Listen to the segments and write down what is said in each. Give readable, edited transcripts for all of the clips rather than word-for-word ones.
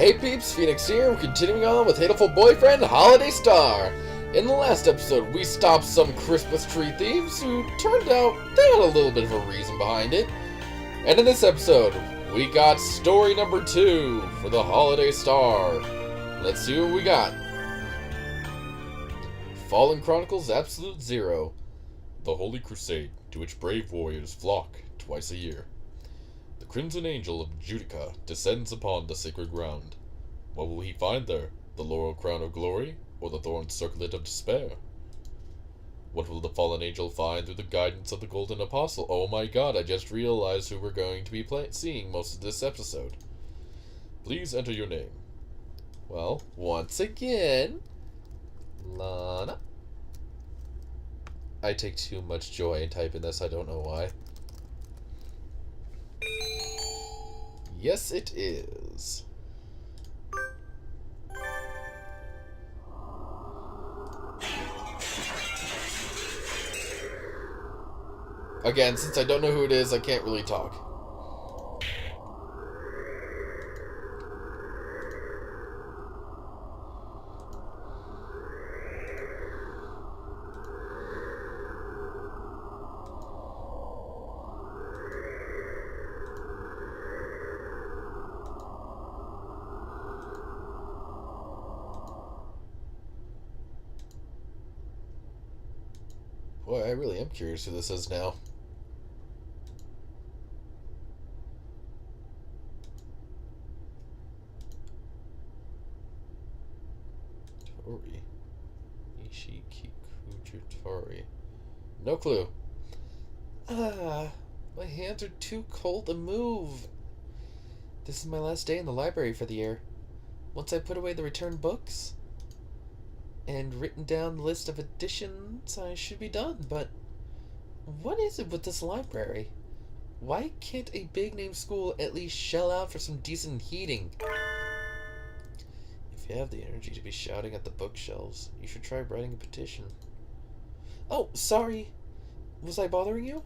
Hey peeps, Phoenix here, continuing on with Hatoful Boyfriend, Holiday Star. In the last episode, we stopped some Christmas tree thieves who turned out they had a little bit of a reason behind it. And in this episode, we got story number 2 for the Holiday Star. Let's see what we got. Fallen Chronicles Absolute Zero. The Holy Crusade, to which brave warriors flock twice a year. The Crimson Angel of Judica descends upon the sacred ground. What will he find there? The laurel crown of glory, or the thorn circlet of despair? What will the fallen angel find through the guidance of the Golden Apostle? Oh my god, I just realized who we're going to be seeing most of this episode. Please enter your name. Well, once again, Lana. I take too much joy in typing this, I don't know why. Yes, it is. Again, since I don't know who it is, I can't really talk. Boy, I really am curious who this is now. Tori. Ishikikujutori. No clue. My hands are too cold to move. This is my last day in the library for the year. Once I put away the returned books and written down the list of editions, I should be done, but what is it with this library? Why can't a big-name school at least shell out for some decent heating? If you have the energy to be shouting at the bookshelves, you should try writing a petition. Oh, sorry! Was I bothering you?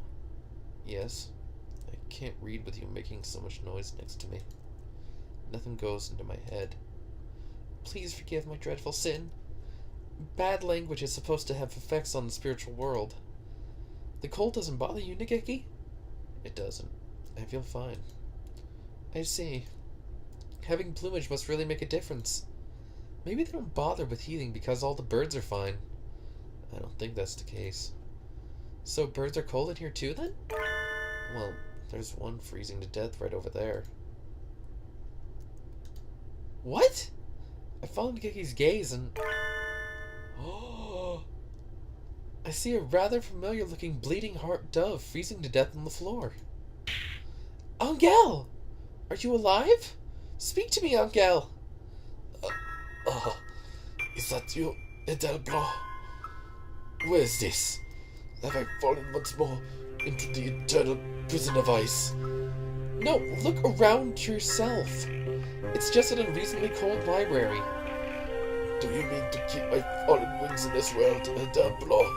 Yes. I can't read with you making so much noise next to me. Nothing goes into my head. Please forgive my dreadful sin. Bad language is supposed to have effects on the spiritual world. The cold doesn't bother you, Nigeki? It doesn't. I feel fine. I see. Having plumage must really make a difference. Maybe they don't bother with heating because all the birds are fine. I don't think that's the case. So birds are cold in here too, then? Well, there's one freezing to death right over there. What? I follow Nigeki's gaze and... Oh! I see a rather familiar-looking bleeding heart dove freezing to death on the floor. Angel! Are you alive? Speak to me, Angel! Is that you, Edelbro? Where is this? Have I fallen once more into the eternal prison of ice? No, look around yourself. It's just an unreasonably cold library. Do you mean to keep my fallen wings in this world, Edelbro?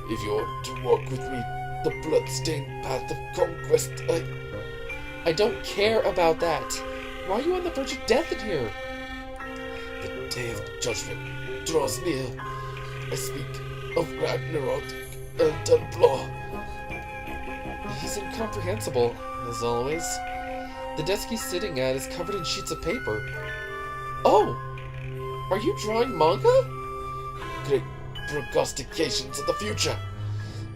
If you're to walk with me the blood-stained path of conquest, I don't care about that. Why are you on the verge of death in here? The day of judgment draws near. I speak of Ragnarok, Edelbro. He's incomprehensible, as always. The desk he's sitting at is covered in sheets of paper. Oh! Are you drawing manga? Great prognostications of the future,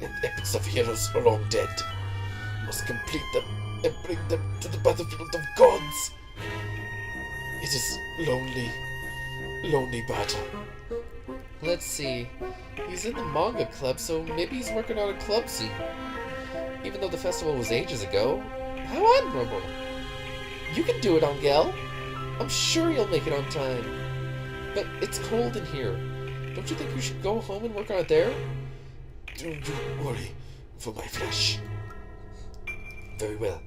and epics of heroes long dead. Must complete them and bring them to the battlefield of gods. It is lonely battle. Let's see. He's in the manga club, so maybe he's working on a club scene. Even though the festival was ages ago. How admirable! You can do it, Angel. I'm sure you'll make it on time. But it's cold in here. Don't you think you should go home and work on it there? Do you worry for my flesh? Very well.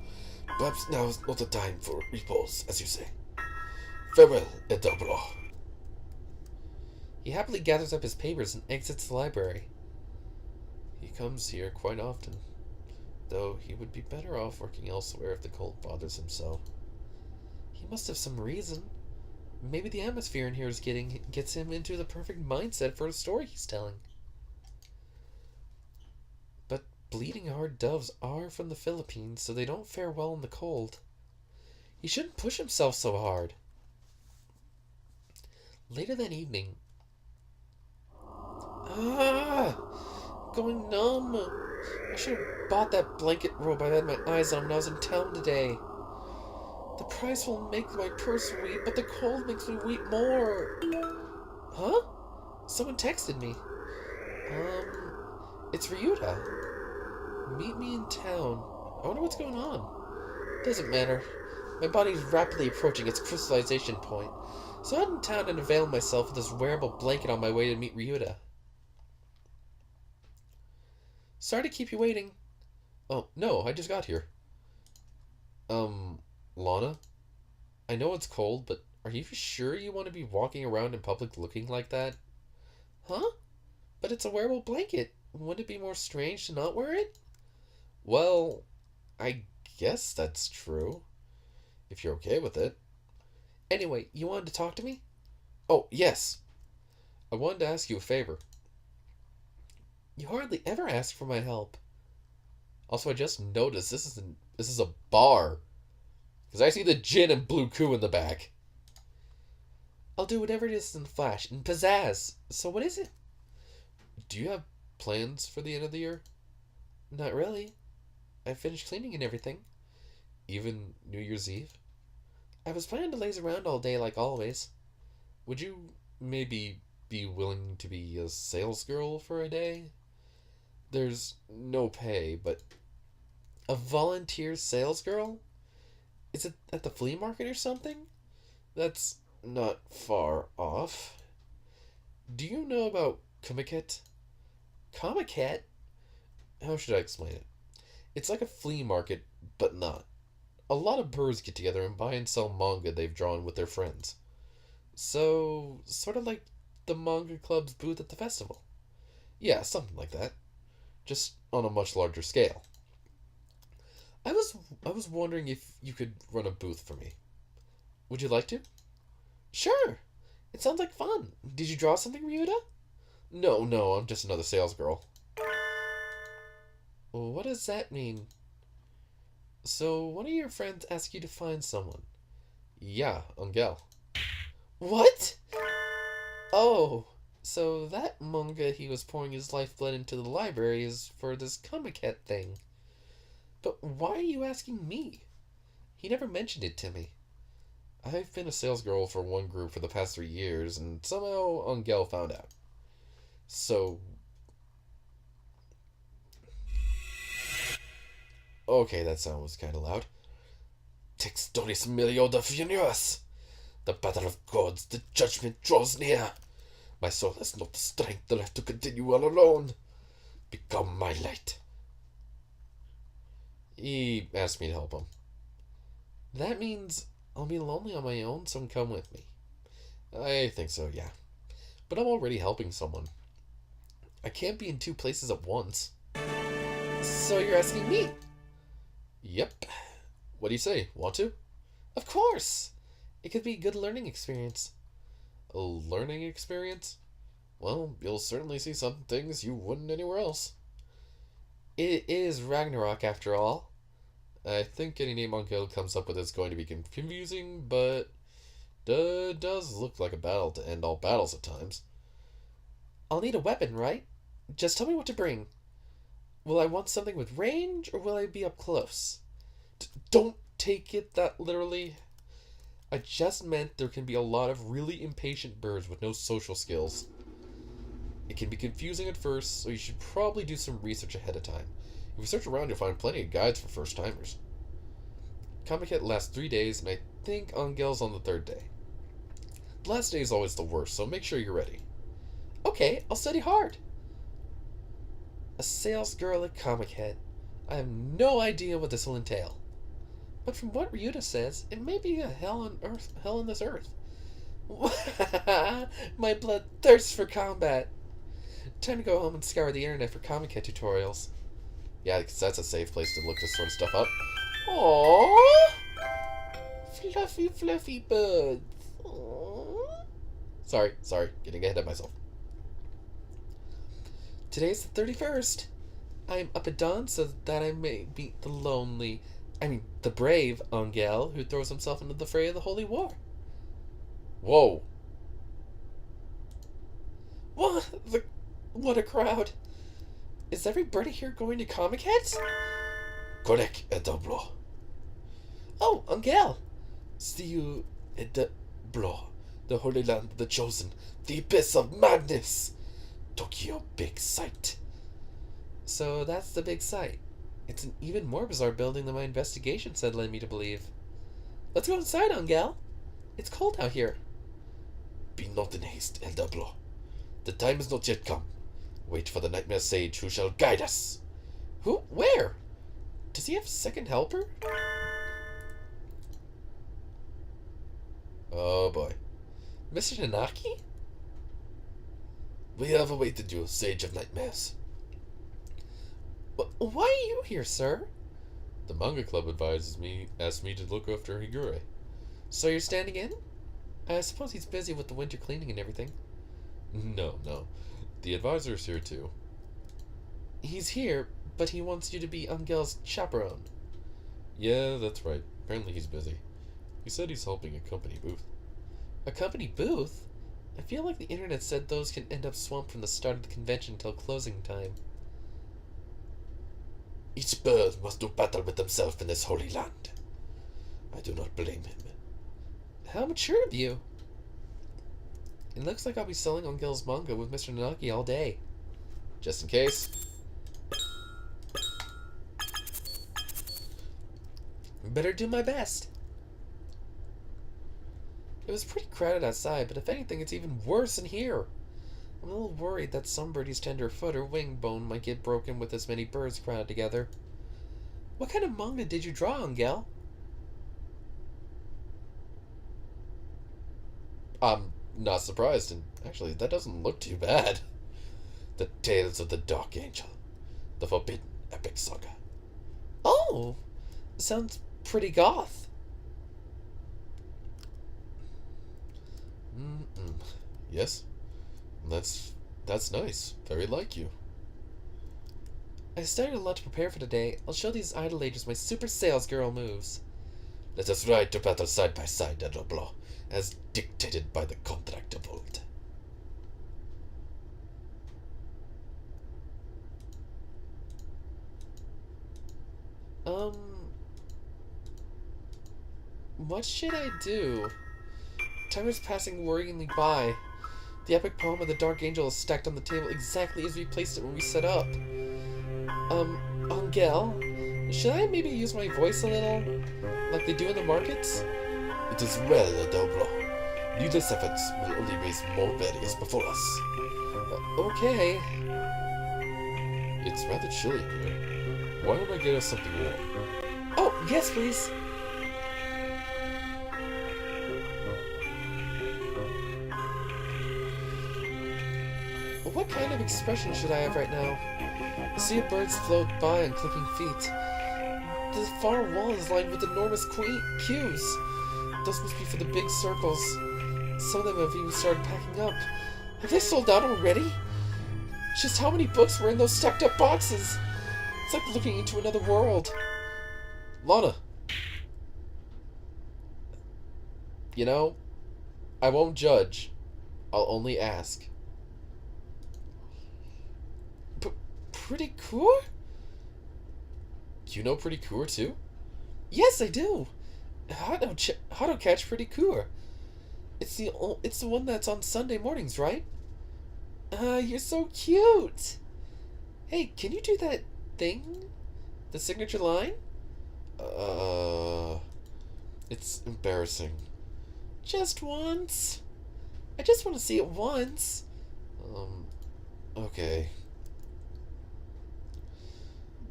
Perhaps now is not the time for repose, as you say. Farewell, Edelbro. He happily gathers up his papers and exits the library. He comes here quite often, though he would be better off working elsewhere if the cold bothers him so. He must have some reason. Maybe the atmosphere in here gets him into the perfect mindset for the story he's telling. But bleeding hard doves are from the Philippines, so they don't fare well in the cold. He shouldn't push himself so hard. Later that evening... Going numb. I should have bought that blanket robe I had my eyes on when I was in town today. The price will make my purse weep, but the cold makes me weep more. Huh? Someone texted me. It's Ryuta. Meet me in town. I wonder what's going on. Doesn't matter. My body's rapidly approaching its crystallization point, so I head in town and avail myself of this wearable blanket on my way to meet Ryuta. Sorry to keep you waiting. Oh, no, I just got here. Lana? I know it's cold, but are you sure you want to be walking around in public looking like that? Huh? But it's a wearable blanket. Wouldn't it be more strange to not wear it? Well, I guess that's true. If you're okay with it. Anyway, you wanted to talk to me? Oh, yes. I wanted to ask you a favor. You hardly ever ask for my help. Also, I just noticed this is a bar. Because I see the gin and blue coup in the back. I'll do whatever it is in the flash. And pizzazz. So what is it? Do you have plans for the end of the year? Not really. I finished cleaning and everything. Even New Year's Eve? I was planning to laze around all day like always. Would you maybe be willing to be a salesgirl for a day? There's no pay, but... A volunteer salesgirl? Is it at the flea market or something? That's not far off. Do you know about Comiket? Comiket? How should I explain it? It's like a flea market, but not. A lot of birds get together and buy and sell manga they've drawn with their friends. So, sort of like the manga club's booth at the festival. Yeah, something like that. Just on a much larger scale. I was wondering if you could run a booth for me. Would you like to? Sure. It sounds like fun. Did you draw something, Ryuta? No, I'm just another sales girl. Well, what does that mean? So, one of your friends asked you to find someone. Yeah, Angel. What? Oh, so that manga he was pouring his lifeblood into the library is for this Comiket thing. But why are you asking me? He never mentioned it to me. I've been a salesgirl for one group for the past 3 years, and somehow Angel found out. So... Okay, that sound was kind of loud. Textoris Melioda Furious! The battle of gods, the judgment draws near. My soul has not the strength left to continue all alone. Become my light. He asked me to help him. That means I'll be lonely on my own, so come with me. I think so, yeah. But I'm already helping someone. I can't be in 2 places at once. So you're asking me? Yep. What do you say? Want to? Of course! It could be a good learning experience. A learning experience? Well, you'll certainly see some things you wouldn't anywhere else. It is Ragnarok, after all. I think any name Angel comes up with is going to be confusing, but does look like a battle to end all battles at times. I'll need a weapon, right? Just tell me what to bring. Will I want something with range, or will I be up close? Don't take it that literally. I just meant there can be a lot of really impatient birds with no social skills. It can be confusing at first, so you should probably do some research ahead of time. If you search around, you'll find plenty of guides for first-timers. Comiket lasts 3 days, and I think Angel's on the 3rd day. The last day is always the worst, so make sure you're ready. Okay, I'll study hard. A sales girl at Comiket. I have no idea what this will entail. But from what Ryuta says, it may be a hell on this earth. My blood thirsts for combat. Time to go home and scour the internet for Comiket tutorials. Yeah, because that's a safe place to look this sort of stuff up. Aww! fluffy, fluffy birds. Aww. Sorry, getting ahead of myself. Today's the 31st. I am up at dawn so that I may meet the brave Angel who throws himself into the fray of the Holy War. Whoa. What a crowd. Is everybody here going to Comic Heads? Correct, Edoblo. Oh, Angel. See you at the Holy Land of the Chosen, the Abyss of Madness. Tokyo Big Sight. So that's the big site. It's an even more bizarre building than my investigation said led me to believe. Let's go inside, Angel. It's cold out here. Be not in haste, Edoblo. The time is not yet come. Wait for the Nightmare Sage who shall guide us. Who? Where? Does he have a second helper? Oh boy. Mr. Nanaki? We have awaited you, Sage of Nightmares. Why are you here, sir? The Manga Club asked me to look after Higure. So you're standing in? I suppose he's busy with the winter cleaning and everything. No. The advisor's here too. He's here, but he wants you to be Angel's chaperone. Yeah, that's right. Apparently he's busy. He said he's helping a company booth. A company booth? I feel like the internet said those can end up swamped from the start of the convention till closing time. Each bird must do battle with himself in this holy land. I do not blame him. How mature of you. It looks like I'll be selling Angel's manga with Mr. Nanaki all day. Just in case. Better do my best. It was pretty crowded outside, but if anything, it's even worse in here. I'm a little worried that somebody's tender foot or wing bone might get broken with as many birds crowded together. What kind of manga did you draw, Angel? I'm not surprised, and actually, that doesn't look too bad. The Tales of the Dark Angel. The Forbidden Epic Saga. Oh! Sounds pretty goth. Yes? That's nice. Very like you. I studied a lot to prepare for today. I'll show these idol ages my super sales girl moves. Let us ride to battle side by side, Edoblo, as dictated by the contract of old. What should I do? Time is passing worryingly by. The epic poem of the Dark Angel is stacked on the table exactly as we placed it when we set up. Angel, should I maybe use my voice a little? Like they do in the markets? It is well, Edoblo. Needless efforts will only raise more barriers before us. Okay. It's rather chilly here. Why don't I get us something warm? Oh, yes, please. What kind of expression should I have right now? A sea of birds float by on clicking feet. The far wall is lined with enormous queues. Those must be for the big circles. Some of them have even started packing up. Have they sold out already? Just how many books were in those stacked up boxes? It's like looking into another world. Lana! You know, I won't judge. I'll only ask. Pretty cool? You know Pretty Cool too? Yes, I do. How to catch Pretty Cool? It's the one that's on Sunday mornings, right? You're so cute. Hey, can you do that thing? The signature line? It's embarrassing. Just once. I just want to see it once. Okay.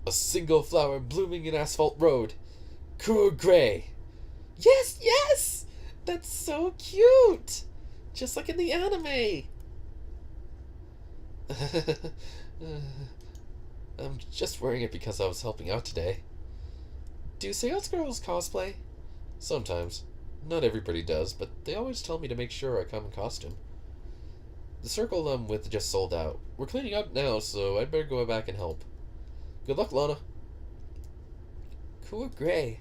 A single flower blooming in asphalt road. Cool gray. Yes! That's so cute. Just like in the anime. I'm just wearing it because I was helping out today. Do sales girls cosplay? Sometimes. Not everybody does, but they always tell me to make sure I come in costume. The circle I'm with just sold out. We're cleaning up now, so I'd better go back and help. Good luck, Lana. Cool gray.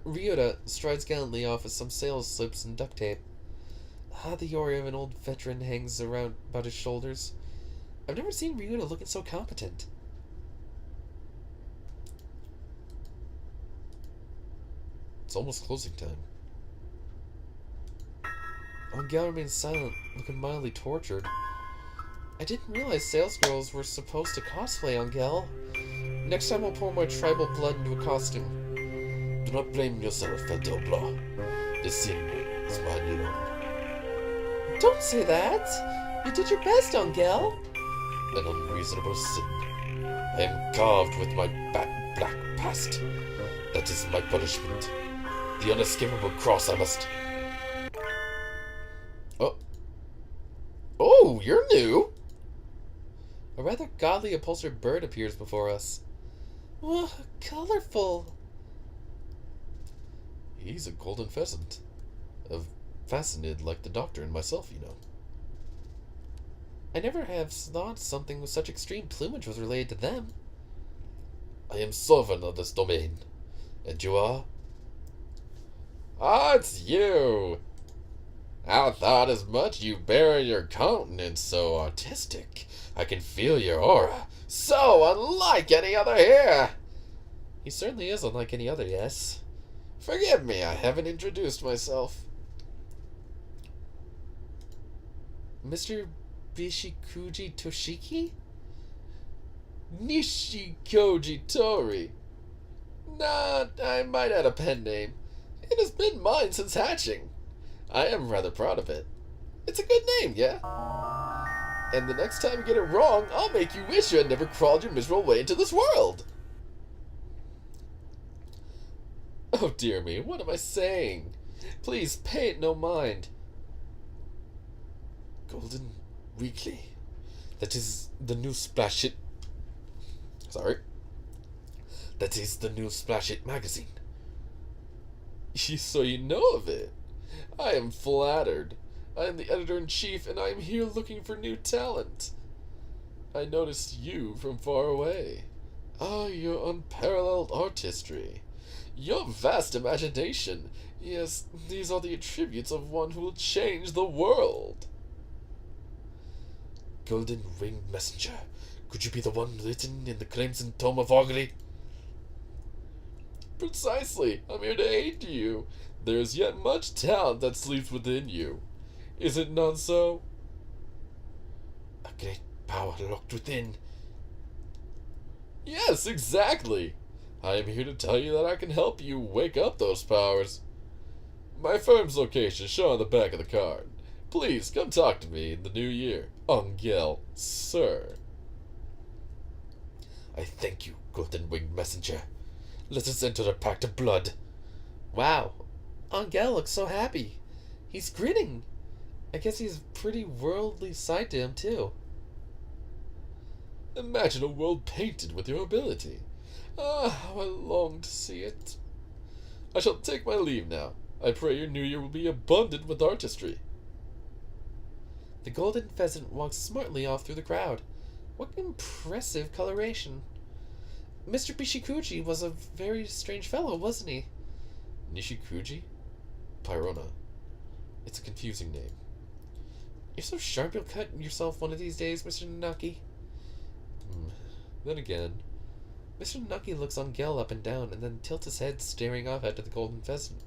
Ryota strides gallantly off with some sales slips and duct tape. The aura of an old veteran hangs around about his shoulders. I've never seen Ryota looking so competent. It's almost closing time. Angel remains silent, looking mildly tortured. I didn't realize salesgirls were supposed to cosplay Angel. Next time I'll pour my tribal blood into a costume. Do not blame yourself, Hatoful. The sin is mine alone. Don't say that! You did your best, Angel. An unreasonable sin. I am carved with my black past. That is my punishment. The unescapable cross I must... Oh, you're new! A rather godly upholstered bird appears before us. Whoa, colorful! He's a golden pheasant. Faceted like the doctor and myself, you know. I never have thought something with such extreme plumage was related to them. I am sovereign of this domain. And you are? Ah, it's you! I thought as much. You bear your countenance so artistic. I can feel your aura. So unlike any other here. He certainly is unlike any other, yes. Forgive me, I haven't introduced myself. Mr. Bishikuji Toshiki? Nishikoji Tori. Nah, I might add a pen name. It has been mine since hatching. I am rather proud of it. It's a good name, yeah? And the next time you get it wrong, I'll make you wish you had never crawled your miserable way into this world. Oh dear me, what am I saying? Please pay it no mind. Golden Weekly. That is the new Splash It. Sorry. That is the new Splash It magazine. So you know of it. I am flattered. I am the editor-in-chief, and I am here looking for new talent. I noticed you from far away. Your unparalleled artistry. Your vast imagination. Yes, these are the attributes of one who will change the world. Golden Winged Messenger. Could you be the one written in the Crimson Tome of Augury? Precisely. I'm here to aid you. There is yet much talent that sleeps within you. Is it not so? A great power locked within. Yes, exactly. I am here to tell you that I can help you wake up those powers. My firm's location is shown on the back of the card. Please come talk to me in the new year. Angel, sir. I thank you, Golden Winged Messenger. Let us enter a pact of blood. Wow, Angel looks so happy. He's grinning. I guess he's a pretty worldly side to him, too. Imagine a world painted with your ability. Ah, how I long to see it. I shall take my leave now. I pray your new year will be abundant with artistry. The golden pheasant walks smartly off through the crowd. What impressive coloration. Mr. Bishikuji was a very strange fellow, wasn't he? Nishikuji? Pyrona. It's a confusing name. You're so sharp you'll cut yourself one of these days, Mr. Nanaki. Then again... Mr. Nanaki looks Angel up and down, and then tilts his head, staring off after the golden pheasant.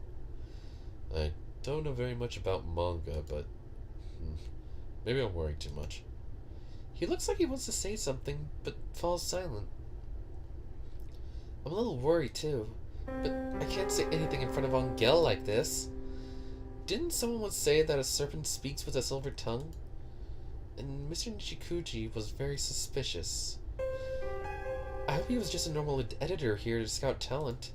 I don't know very much about manga, but... maybe I'm worrying too much. He looks like he wants to say something, but falls silent. I'm a little worried, too. But I can't say anything in front of Angel like this. Didn't someone once say that a serpent speaks with a silver tongue? And Mr. Nishikuji was very suspicious. I hope he was just a normal editor here to scout talent.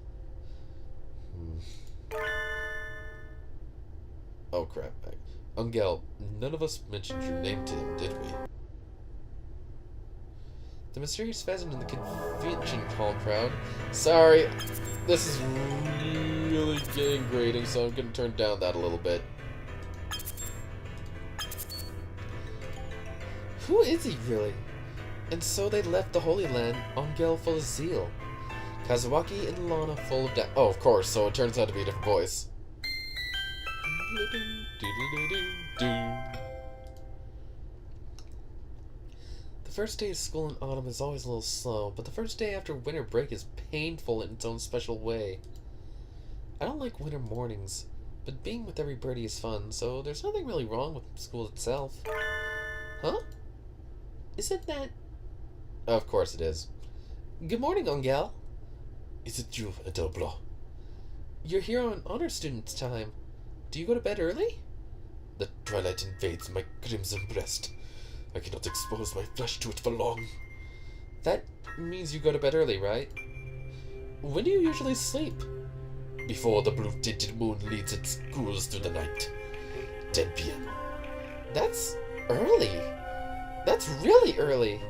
Oh crap. Angel, none of us mentioned your name to him, did we? The mysterious pheasant in the convention hall crowd. Sorry, this is really getting grating, so I'm going to turn down that a little bit. Who is he, really? And so they left the Holy Land, Angel full of zeal. Kazuaki and Lana full of doubt. Oh, of course, so it turns out to be a different voice. The first day of school in autumn is always a little slow, but the first day after winter break is painful in its own special way. I don't like winter mornings, but being with every birdie is fun, so there's nothing really wrong with school itself. Huh? Isn't that... Of course it is. Good morning, Angel. Is it you, Hatoful? You're here on honor student's time. Do you go to bed early? The twilight invades my crimson breast. I cannot expose my flesh to it for long. That means you go to bed early, right? When do you usually sleep? Before the blue-tinted moon leads its ghouls through the night. 10 p.m. That's early. That's really early.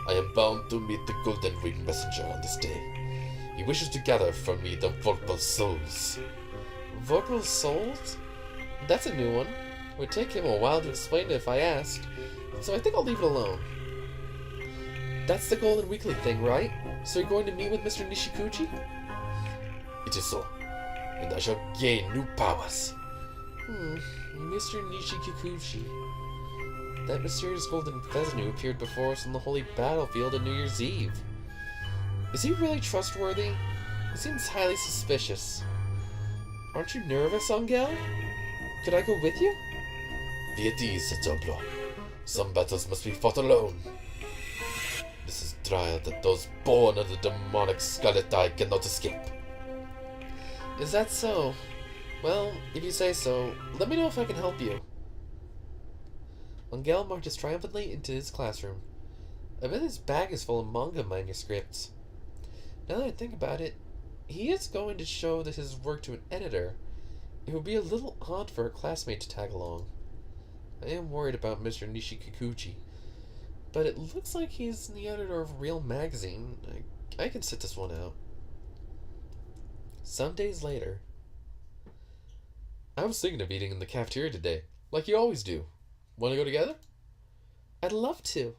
I am bound to meet the Golden Wing Messenger on this day. He wishes to gather for me the Vorpal souls. Vorpal souls? That's a new one. It would take him a while to explain it if I asked, so I think I'll leave it alone. That's the Golden Weekly thing, right? So you're going to meet with Mr. Nishikuchi? It is so, and I shall gain new powers. Mr. Nishikuchi. That mysterious golden pheasant who appeared before us on the holy battlefield on New Year's Eve. Is he really trustworthy? He seems highly suspicious. Aren't you nervous, Angel? Could I go with you? Be at ease, Hatoful. Some battles must be fought alone. This is trial that those born of the demonic scarlet eye cannot escape. Is that so? Well, if you say so, let me know if I can help you. Angel marches triumphantly into his classroom. I bet his bag is full of manga manuscripts. Now that I think about it, he is going to show his work to an editor. It would be a little odd for a classmate to tag along. I am worried about Mr. Nishikuchi, but it looks like he's the editor of a real magazine. I can sit this one out. Some days later. I was thinking of eating in the cafeteria today, like you always do. Want to go together? I'd love to.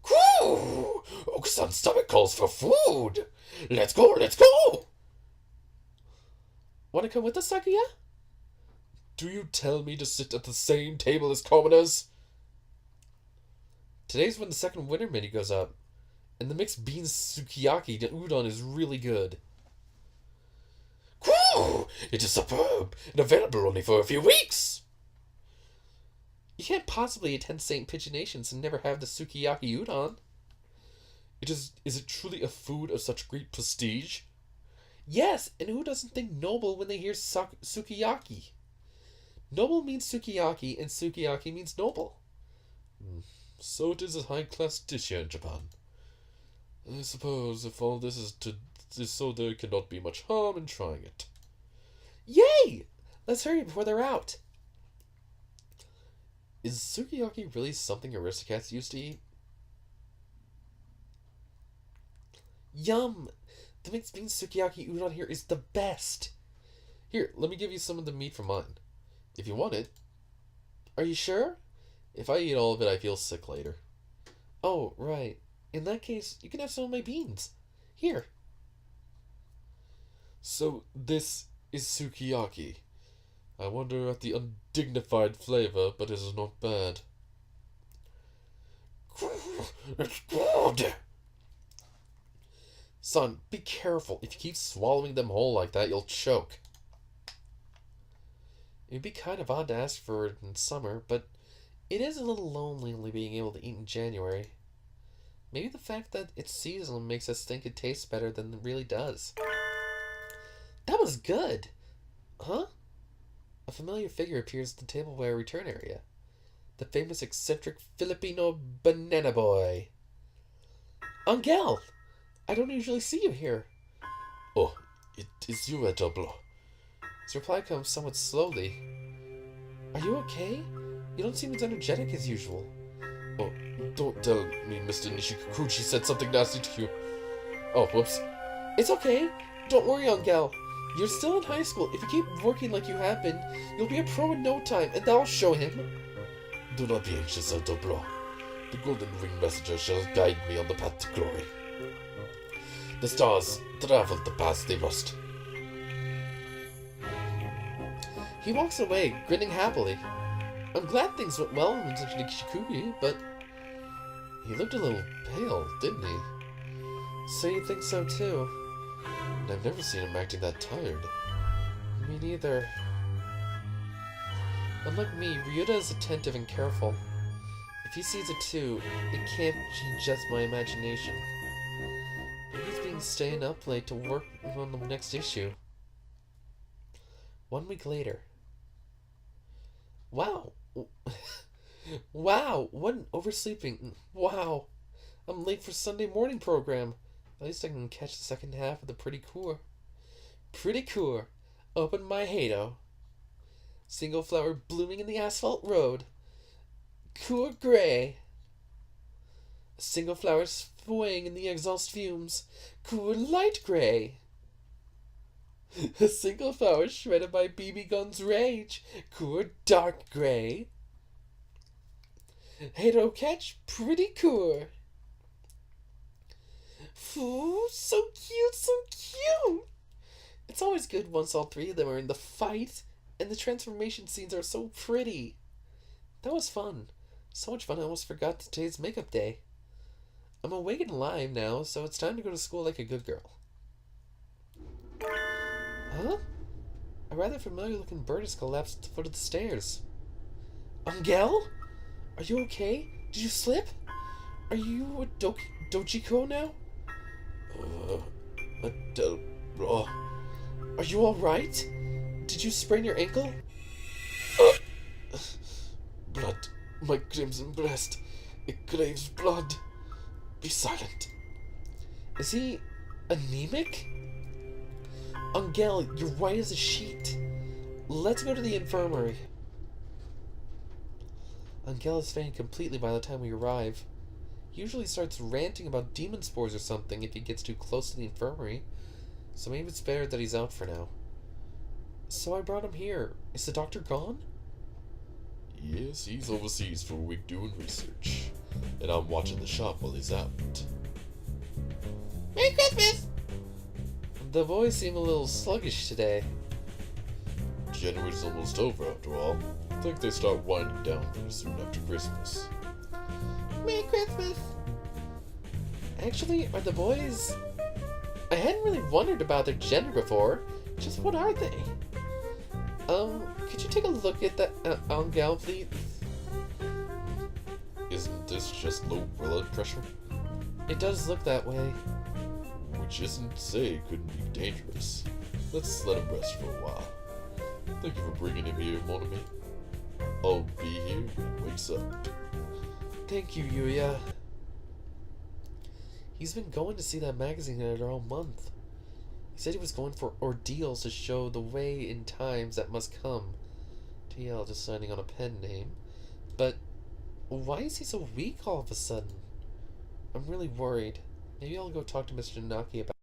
Whew! Okusan's stomach calls for food. Let's go, let's go! Want to come with us, Sakuya? Do you tell me to sit at the same table as commoners? Today's when the second winter menu goes up, and the mixed beans sukiyaki udon is really good. Whew! It is superb and available only for a few weeks. You can't possibly attend St. Pigeonations and never have the sukiyaki udon. Is it truly a food of such great prestige? Yes, and who doesn't think noble when they hear sukiyaki? Noble means sukiyaki, and sukiyaki means noble. So it is a high-class dish here in Japan. I suppose if all this is so there cannot be much harm in trying it. Yay! Let's hurry before they're out. Is sukiyaki really something aristocrats used to eat? Yum! The mixed bean sukiyaki udon here is the best. Here, let me give you some of the meat from mine. If you want it. Are you sure? If I eat all of it, I feel sick later. Oh, right. In that case, you can have some of my beans. Here. So, this is sukiyaki. I wonder at the undignified flavor, but it is not bad. It's good. Son, be careful. If you keep swallowing them whole like that, you'll choke. It'd be kind of odd to ask for it in summer, but it is a little lonely only being able to eat in January. Maybe the fact that it's seasonal makes us think it tastes better than it really does. That was good! Huh? A familiar figure appears at the tableware return area. The famous eccentric Filipino banana boy. Angel! I don't usually see you here. Oh, it is you, Hatoful. His reply comes somewhat slowly. Are you okay? You don't seem as energetic as usual. Oh, don't tell me Mr. Nishikuchi said something nasty to you. Oh, whoops. It's okay. Don't worry, Angel. You're still in high school. If you keep working like you have been, you'll be a pro in no time, and that'll show him. Do not be anxious, Hatoful. The Golden Ring Messenger shall guide me on the path to glory. The stars travel the paths they must. He walks away, grinning happily. I'm glad things went well in Nishikuchi, but he looked a little pale, didn't he? So you think so too? And I've never seen him acting that tired. Me neither. Unlike me, Ryuta is attentive and careful. If he sees it too, it can't be just my imagination. Maybe he's been staying up late to work on the next issue. 1 week later. Wow. Wow, what an oversleeping. Wow. I'm late for Sunday morning program. At least I can catch the second half of the Pretty Cour. Pretty Cour. Open my Hato. Single flower blooming in the asphalt road. Cour gray. A single flower swaying in the exhaust fumes. Cour light gray. A single flower shredded by BB gun's rage. Cour dark gray. Hato catch pretty cour. Ooh, so cute, so cute. It's always good once all three of them are in the fight, and the transformation scenes are so pretty. That was fun. So much fun I almost forgot today's makeup day. I'm awake and alive now, so it's time to go to school like a good girl. Huh? A rather familiar looking bird has collapsed at the foot of the stairs. Angel? Are you okay? Did you slip? Are you a Dojiko now? Bro. Are you alright? Did you sprain your ankle? Blood. My crimson breast. It craves blood. Be silent. Is he anemic? Angel, you're white as a sheet. Let's go to the infirmary. Angel is fainting completely by the time we arrive. He usually starts ranting about demon spores or something if he gets too close to the infirmary, so maybe it's better that he's out for now. So I brought him here. Is the doctor gone? Yes, he's overseas for a week doing research. And I'm watching the shop while he's out. Merry Christmas! The boys seem a little sluggish today. January's almost over after all. I think they start winding down pretty soon after Christmas. Merry Christmas! Actually, are the boys... I hadn't really wondered about their gender before. Just what are they? Could you take a look at that Angel, please? Isn't this just low blood pressure? It does look that way. Which isn't to say it couldn't be dangerous. Let's let him rest for a while. Thank you for bringing him here, mon ami. I'll be here when he wakes up. Thank you, Yuya. He's been going to see that magazine editor all month. He said he was going for ordeals to show the way in times that must come. TL just signing on a pen name. But why is he so weak all of a sudden? I'm really worried. Maybe I'll go talk to Mr. Naki about